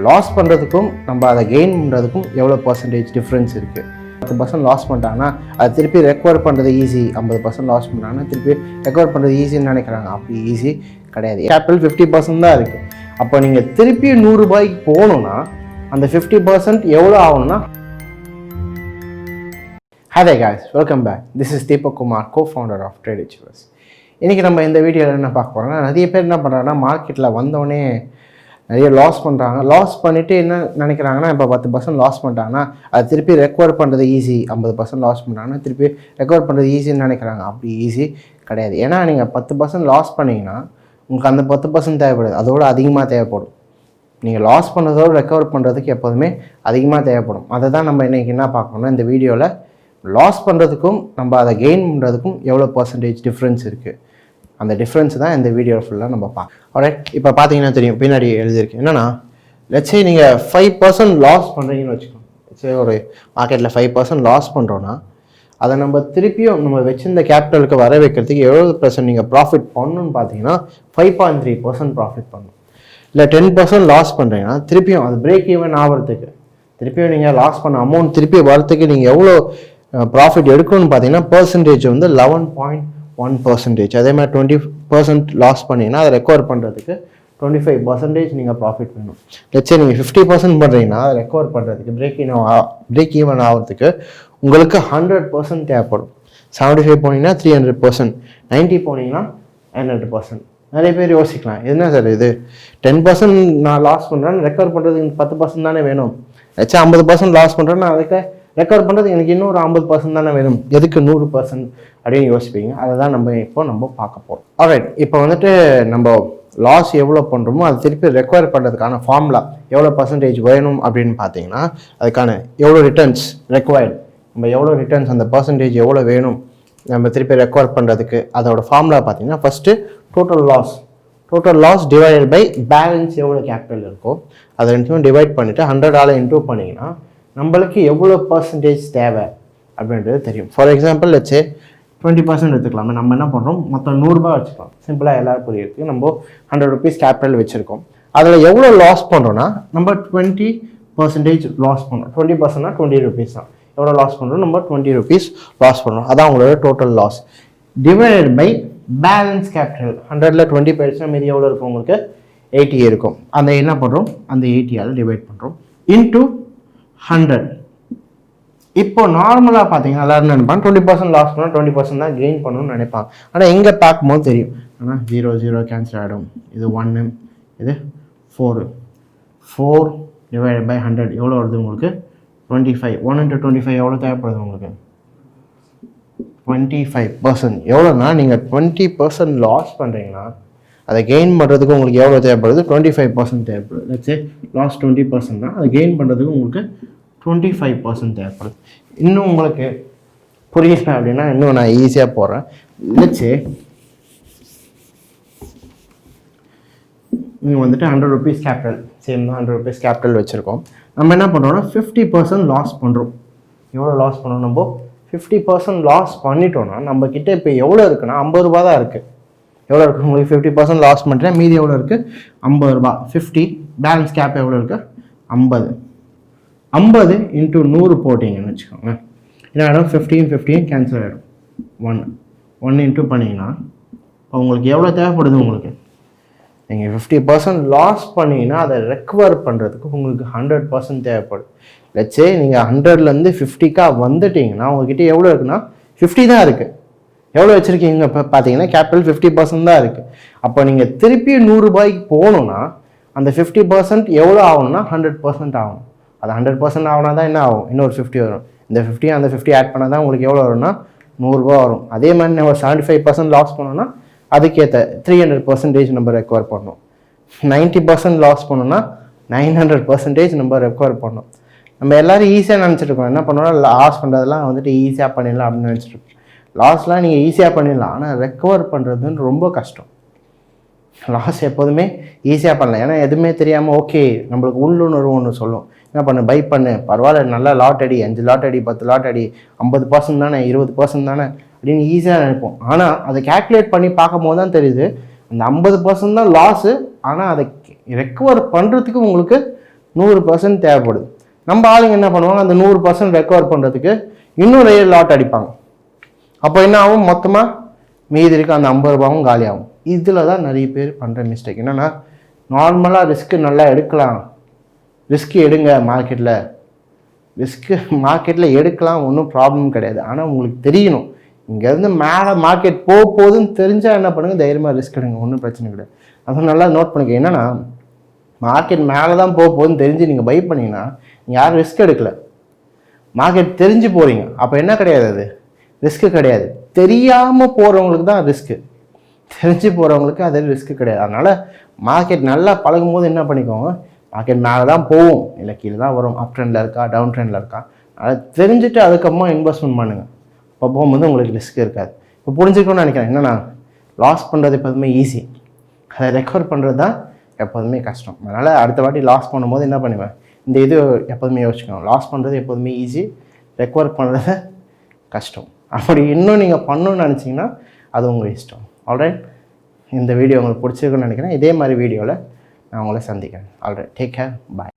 Loss பண்ணுறதுக்கும் நம்ம அதை கெயின் பண்ணுறதுக்கும் எவ்வளோ பர்சன்டேஜ் டிஃப்ரென்ஸ் இருக்குது. 10% லாஸ் பண்ணிட்டாங்கன்னா அதை திருப்பி ரெக்கவர் பண்ணுறது ஈஸி. 50% லாஸ் பண்ணாங்கன்னா திருப்பி ரெக்கவர் பண்ணுறது ஈஸின்னு நினைக்கிறாங்க. அப்படி ஈஸி கிடையாது. கேபிட்டல் 50% தான் இருக்குது. அப்போ நீங்கள் திருப்பி 100 ரூபாய்க்கு போகணுன்னா அந்த 50% எவ்வளோ ஆகணும்னா. Hi there guys, welcome back. This is Deepak Kumar, co-founder of Trade Achievers. இன்றைக்கி நம்ம இந்த வீடியோவில் என்ன பார்க்க போகிறோம்னா, நிறைய பேர் என்ன பண்ணுறாங்கன்னா மார்க்கெட்டில் வந்தோடனே நிறைய லாஸ் பண்ணுறாங்க. லாஸ் பண்ணிவிட்டு என்ன நினைக்கிறாங்கன்னா, இப்போ 10% லாஸ் பண்ணிட்டாங்கன்னா அது திருப்பி ரெக்கவர் பண்ணுறது ஈஸி. 50% லாஸ் பண்ணுறாங்கன்னா திருப்பி ரெக்கவர் பண்ணுறது ஈஸின்னு நினைக்கிறாங்க. அப்படி ஈஸி கிடையாது. ஏன்னா நீங்கள் 10% லாஸ் பண்ணிங்கன்னா உங்களுக்கு அந்த 10% தேவைப்படுது, அதோடு அதிகமாக தேவைப்படும். நீங்கள் லாஸ் பண்ணுறதோடு ரெக்கவர் பண்ணுறதுக்கு எப்போதுமே அதிகமாக தேவைப்படும். அதை தான் நம்ம இன்றைக்கி என்ன பார்க்கணும்னா, இந்த வீடியோவில் லாஸ் பண்ணுறதுக்கும் நம்ம அதை கெயின் பண்ணுறதுக்கும் எவ்வளோ பர்சன்டேஜ் டிஃப்ரென்ஸ் இருக்குது, அந்த டிஃப்ரென்ஸ் தான் இந்த வீடியோ ஃபுல்லாக நம்ம பார்க்கலாம். ஆல்ரைட், இப்போ பார்த்தீங்கன்னா தெரியும், பின்னாடி எழுதியிருக்கு என்னென்னா, லெட்ஸே நீங்கள் 5% லாஸ் பண்ணுறீங்கன்னு வச்சுக்கோங்க. லெட்ஸே ஒரு மார்க்கெட்டில் 5% லாஸ் பண்ணுறோன்னா அதை நம்ம திருப்பியும் நம்ம வச்சிருந்த கேபிட்டலுக்கு வர வைக்கிறதுக்கு 70% நீங்கள் ப்ராஃபிட் பண்ணணும்னு பார்த்தீங்கன்னா 5.3% ப்ராஃபிட் பண்ணணும். இல்லை 10% லாஸ் பண்ணுறீங்கன்னா திருப்பியும் அது பிரேக் ஈவன் ஆகிறதுக்கு, திருப்பியும் நீங்கள் லாஸ் பண்ண அமௌண்ட் திருப்பி வரத்துக்கு நீங்கள் எவ்வளோ ப்ராஃபிட் எடுக்கணும்னு பார்த்தீங்கன்னா பர்சன்டேஜ் வந்து 11.1%. அதே மாதிரி 20% லாஸ் பண்ணிங்கன்னா அதை ரெக்கவர் பண்ணுறதுக்கு 25% நீங்கள் ப்ராஃபிட் வேணும். லட்சே நீங்கள் 50% பண்ணுறீங்கன்னா அதை ரெக்கவர் பண்ணுறதுக்கு பிரேக் ஈவன் ஆகிறதுக்கு உங்களுக்கு 100% தேவைப்படும். 75 போனீங்கன்னா 300%, 90 போனீங்கன்னா 900%. நிறைய பேர் யோசிக்கலாம், என்ன சார் இது 10% நான் லாஸ் பண்ணுறேன்னு ரெக்கவர் பண்ணுறதுக்கு 10% தானே வேணும். லட்சே 50% லாஸ் பண்ணுறேன்னா அதுக்கு ரெக்கவர் பண்ணுறது எனக்கு இன்னும் ஒரு 50% தானே வேணும், எதுக்கு 100% அப்படின்னு யோசிப்பீங்க. அதை தான் நம்ம பார்க்க போகிறோம். ஆல்ரைட், இப்போ வந்துட்டு நம்ம லாஸ் எவ்வளோ பண்ணுறோமோ அதை திருப்பி ரெக்கவர் பண்ணுறதுக்கான ஃபார்முலா எவ்வளோ பர்சன்டேஜ் வேணும் அப்படின்னு பார்த்தீங்கன்னா, அதுக்கான எவ்வளோ ரிட்டர்ன்ஸ் ரெக்வயர்டு, நம்ம எவ்வளோ ரிட்டர்ன்ஸ் அந்த பர்சன்டேஜ் எவ்வளோ வேணும் நம்ம திருப்பி ரெக்கவர் பண்ணுறதுக்கு, அதோட ஃபார்முலா பார்த்தீங்கன்னா first total loss divided by balance எவ்வளோ கேபிட்டல் இருக்கோ அதை ரெண்டுமே டிவைட் பண்ணிவிட்டு 100 இன்டூ பண்ணிங்கன்னா நம்மளுக்கு எவ்வளோ பர்சன்டேஜ் தேவை அப்படின்றது தெரியும். For example லட்சே 20% எடுத்துக்கலாமே. நம்ம என்ன பண்ணுறோம், மொத்தம் 100 ரூபாய் வச்சுக்கலாம். சிம்பிளாக எல்லாரும் புரியுறதுக்கு நம்ம 100 rupees கேபிட்டல் வச்சுருக்கோம். அதில் எவ்வளோ லாஸ் பண்ணுறோன்னா நம்ம 20% லாஸ் பண்ணுறோம். 20%னா 20 rupees தான். எவ்வளோ லாஸ் பண்ணுறோம், நம்ம 20 rupees லாஸ் பண்ணுறோம். அதான் உங்களோட total loss divided by balance capital. 100ல் 20 போயிடுச்சுன்னா மீதி எவ்வளோ இருக்கும், உங்களுக்கு 80 இருக்கும். அந்த என்ன பண்ணுறோம், அந்த 80 டிவைட் பண்ணுறோம் இன்டூ 100. இப்போ நார்மலாக பார்த்தீங்கன்னா எல்லாரும் நினைப்பாங்க 20% லாஸ் பண்ணால் 20% தான் கெயின் பண்ணணும்னு நினைப்பாங்க. ஆனால் எங்கே பார்க்கும்போது தெரியும், ஆனால் 0 கேன்சல் ஆகிடும். இது 1, இது 4 டிவைட் பை 100 எவ்வளோ வருது உங்களுக்கு, 25. 1 into 25 எவ்வளோ தேவைப்படுது உங்களுக்கு, 25%. எவ்வளோனா நீங்கள் 20% லாஸ் பண்ணுறீங்கன்னா அதை கெயின் பண்ணுறதுக்கு உங்களுக்கு எவ்வளோ தேவைப்படுது, 25% தேவைப்படுது. லெட்ஸே லாஸ் 20% தான், அதை கெயின் பண்ணுறதுக்கு உங்களுக்கு 25% தேவைப்படுது. இன்னும் உங்களுக்கு புரியல அப்படின்னா இன்னும் நான் ஈஸியாக போடுறேன். லெட்ஸே நீங்கள் வந்துட்டு 100 rupees கேபிட்டல், சேம் தான் 100 rupees கேபிட்டல் வச்சுருக்கோம். நம்ம என்ன பண்ணுறோம்னா 50% லாஸ் பண்ணுறோம். எவ்வளோ லாஸ் பண்ணுறோம், நம்ம 50% லாஸ் பண்ணிட்டோம்னா நம்மக்கிட்ட இப்போ எவ்வளோ இருக்குன்னா 50 ரூபா தான் இருக்குது. எவ்வளோ இருக்குது உங்களுக்கு, 50% லாஸ் பண்ணுறேன், மீதி எவ்வளோ இருக்குது, 50 ரூபா. 50 பேலன்ஸ் கேப் எவ்வளோ இருக்குது, 50 இன்ட்டு 100 போட்டிங்கன்னு வச்சுக்கோங்க. என்ன ஆகிடும், 15 கேன்சல் ஆகிடும். 1 இன்ட்டு பண்ணிங்கன்னா இப்போ உங்களுக்கு எவ்வளோ தேவைப்படுது, உங்களுக்கு நீங்கள் 50% லாஸ் பண்ணிங்கன்னா அதை ரெக்கவர் பண்ணுறதுக்கு உங்களுக்கு 100% தேவைப்படும். லட்சே நீங்கள் 100லேருந்து 50க்கா வந்துட்டிங்கன்னா உங்கள்கிட்ட எவ்வளோ இருக்குன்னா 50 தான் இருக்குது. எவ்வளோ வச்சுருக்கீங்க இப்போ பார்த்தீங்கன்னா கேபிட்டல் 50% தான் இருக்குது. அப்போ நீங்கள் திருப்பி 100 ரூபாய்க்கு போகணுன்னா அந்த 50% எவ்வளோ ஆகணும்னா 100% ஆகணும். அது 100% ஆகுனா தான் என்ன ஆகும், இன்னொரு 50 வரும். இந்த 50 அந்த 50 ஆட் பண்ணால் தான் உங்களுக்கு எவ்வளோ வரும்னா 100 ரூபா வரும். அதே மாதிரி நம்ம 75% லாஸ் பண்ணோன்னா அதுக்கேற்ற 300% நம்ம ரெக்கவர் பண்ணணும். 90% லாஸ் பண்ணோன்னா 900% நம்ம ரெக்கவர் பண்ணணும். நம்ம எல்லோரும் ஈஸியாக நினச்சிட்ருக்கோம், என்ன பண்ணோம்னா லாஸ் பண்ணுறதெல்லாம் வந்துட்டு ஈஸியாக பண்ணிடலாம் அப்படின்னு நினச்சிட்ருக்கோம். லாஸ்லாம் நீங்கள் ஈஸியாக பண்ணிடலாம், ஆனால் ரெக்கவர் பண்ணுறதுன்னு ரொம்ப கஷ்டம். லாஸ் எப்போதுமே ஈஸியாக பண்ணலாம், ஏன்னா எதுவுமே தெரியாமல் ஓகே நம்மளுக்கு உள்ளுணர்வு ஒன்று சொல்லும், என்ன பண்ணு பை பண்ணு, பரவாயில்ல, நல்லா லாட் அடி, 5 லாட் அடி, 10 லாட் அடி, 50% தானே, 20% தானே அப்படின்னு ஈஸியாக நினைப்போம். ஆனால் அதை கேல்குலேட் பண்ணி பார்க்கும் போது தான் தெரியுது அந்த 50% தான் லாஸு. ஆனால் அதை ரெக்கவர் பண்ணுறதுக்கு உங்களுக்கு 100% தேவைப்படுது. நம்ம ஆளுங்க என்ன பண்ணுவாங்க, அந்த 100% ரெக்கவர் பண்ணுறதுக்கு இன்னும் லாட் அடிப்பாங்க. அப்போ என்ன ஆகும், மொத்தமாக மீதி இருக்க அந்த 50 ரூபாவும் காலியாகும். இதில் தான் நிறைய பேர் பண்ணுற மிஸ்டேக். என்னென்னா நார்மலாக ரிஸ்க்கு நல்லா எடுக்கலாம், ரிஸ்க்கு எடுங்க, மார்க்கெட்டில் எடுக்கலாம், ஒன்றும் ப்ராப்ளம் கிடையாது. ஆனால் உங்களுக்கு தெரியணும், இங்கேருந்து மேலே மார்க்கெட் போகுதுன்னு தெரிஞ்சால் என்ன பண்ணுங்கள், தைரியமாக ரிஸ்க் எடுங்க, ஒன்றும் பிரச்சனை கிடையாது. அதை நல்லா நோட் பண்ணிக்க. என்னென்னா மார்க்கெட் மேலே தான் போகுதுன்னு தெரிஞ்சு நீங்கள் பை பண்ணிங்கன்னா நீங்கள் யாரும் ரிஸ்க் எடுக்கலை, மார்க்கெட் தெரிஞ்சு போகிறீங்க. அப்போ என்ன கிடையாது, அது ரிஸ்க்கு கிடையாது. தெரியாமல் போகிறவங்களுக்கு தான் ரிஸ்க்கு, தெரிஞ்சு போகிறவங்களுக்கு அது ரிஸ்க்கு கிடையாது. அதனால் மார்க்கெட் நல்லா பழகும் போது என்ன பண்ணிக்கோங்க, மார்க்கெட் மேலே தான் போகும், இல்லை கீழே தான் வரும், அப் ட்ரெண்டில் இருக்கா டவுன் ட்ரெண்டில் இருக்கா, அதை தெரிஞ்சுட்டு அதுக்கப்புறமா இன்வெஸ்ட்மெண்ட் பண்ணுங்கள். இப்போ போகும்போது உங்களுக்கு ரிஸ்க் இருக்காது. இப்போ புரிஞ்சுக்கணும்னு நினைக்கிறேன். என்னென்னா லாஸ் பண்ணுறது எப்போதுமே ஈஸி, அதை ரெக்கவர் பண்ணுறது தான் எப்போதுமே கஷ்டம். அதனால் அடுத்த வாட்டி லாஸ் பண்ணும்போது என்ன பண்ணுவேன், இந்த இது எப்போதுமே யோசிக்கணும். லாஸ் பண்ணுறது எப்போதுமே ஈஸி, ரெக்கவர் பண்ணுறது கஷ்டம். அப்படி இன்னும் நீங்கள் பண்ணணும்னு நினச்சிங்கன்னா அது உங்கள் இஷ்டம். ஆல்ரைட், இந்த வீடியோ உங்களுக்கு பிடிச்சிருக்குன்னு நினைக்கிறேன். இதே மாதிரி வீடியோவில் நான் உங்களை சந்திக்கிறேன். ஆல்ரைட், டேக் கேர், பாய்.